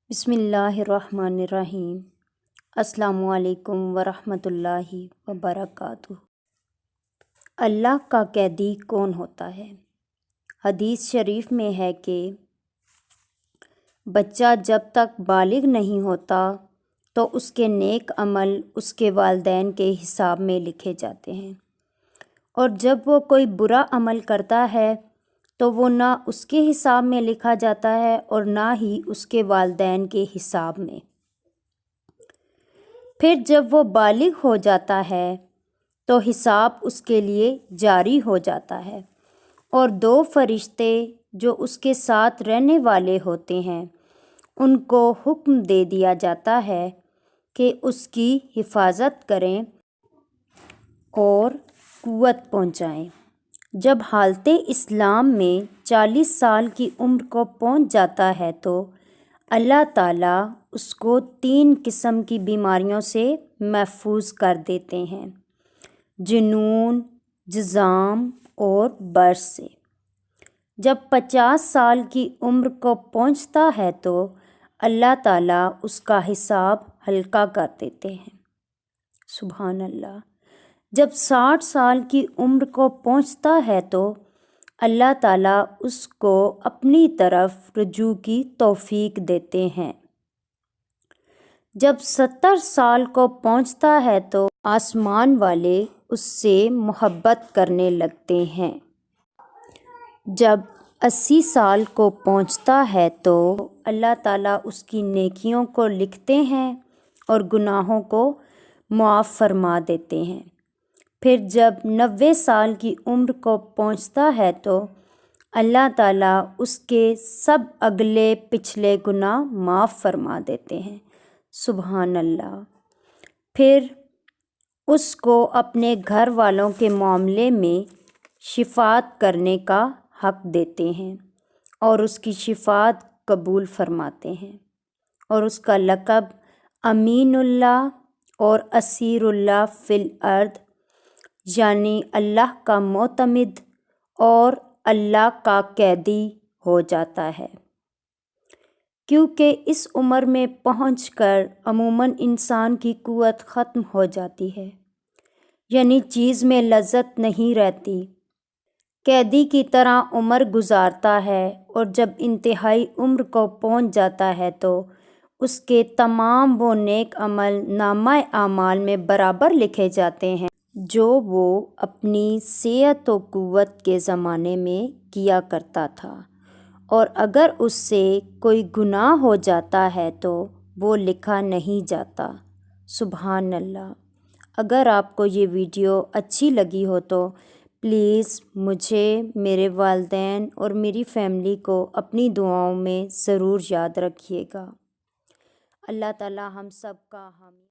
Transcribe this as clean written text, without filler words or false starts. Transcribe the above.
بسم اللہ الرحمن الرحیم۔ السلام علیکم ورحمۃ اللہ وبرکاتہ۔ اللہ کا قیدی کون ہوتا ہے؟ حدیث شریف میں ہے کہ بچہ جب تک بالغ نہیں ہوتا تو اس کے نیک عمل اس کے والدین کے حساب میں لکھے جاتے ہیں، اور جب وہ کوئی برا عمل کرتا ہے تو وہ نہ اس کے حساب میں لکھا جاتا ہے اور نہ ہی اس کے والدین کے حساب میں۔ پھر جب وہ بالغ ہو جاتا ہے تو حساب اس کے لیے جاری ہو جاتا ہے، اور 2 فرشتے جو اس کے ساتھ رہنے والے ہوتے ہیں ان کو حکم دے دیا جاتا ہے کہ اس کی حفاظت کریں اور قوت پہنچائیں۔ جب حالت اسلام میں 40 سال کی عمر کو پہنچ جاتا ہے تو اللہ تعالیٰ اس کو 3 قسم کی بیماریوں سے محفوظ کر دیتے ہیں: جنون، جذام اور برس سے۔ جب 50 سال کی عمر کو پہنچتا ہے تو اللہ تعالیٰ اس کا حساب ہلکا کر دیتے ہیں۔ سبحان اللہ۔ جب 60 سال کی عمر کو پہنچتا ہے تو اللہ تعالیٰ اس کو اپنی طرف رجوع کی توفیق دیتے ہیں۔ جب 70 سال کو پہنچتا ہے تو آسمان والے اس سے محبت کرنے لگتے ہیں۔ جب 80 سال کو پہنچتا ہے تو اللہ تعالیٰ اس کی نیکیوں کو لکھتے ہیں اور گناہوں کو معاف فرما دیتے ہیں۔ پھر جب 90 سال کی عمر کو پہنچتا ہے تو اللہ تعالیٰ اس کے سب اگلے پچھلے گناہ معاف فرما دیتے ہیں۔ سبحان اللہ۔ پھر اس کو اپنے گھر والوں کے معاملے میں شفاعت کرنے کا حق دیتے ہیں اور اس کی شفاعت قبول فرماتے ہیں، اور اس کا لقب امین اللہ اور اسیر اللہ فی الارض، یعنی اللہ کا معتمد اور اللہ کا قیدی ہو جاتا ہے، کیونکہ اس عمر میں پہنچ کر عموماً انسان کی قوت ختم ہو جاتی ہے، یعنی چیز میں لذت نہیں رہتی۔ قیدی کی طرح عمر گزارتا ہے، اور جب انتہائی عمر کو پہنچ جاتا ہے تو اس کے تمام وہ نیک عمل نامہ اعمال میں برابر لکھے جاتے ہیں جو وہ اپنی صحت و قوت کے زمانے میں کیا کرتا تھا، اور اگر اس سے کوئی گناہ ہو جاتا ہے تو وہ لکھا نہیں جاتا۔ سبحان اللہ۔ اگر آپ کو یہ ویڈیو اچھی لگی ہو تو پلیز مجھے، میرے والدین اور میری فیملی کو اپنی دعاؤں میں ضرور یاد رکھیے گا۔ اللہ تعالیٰ ہم سب کا حامی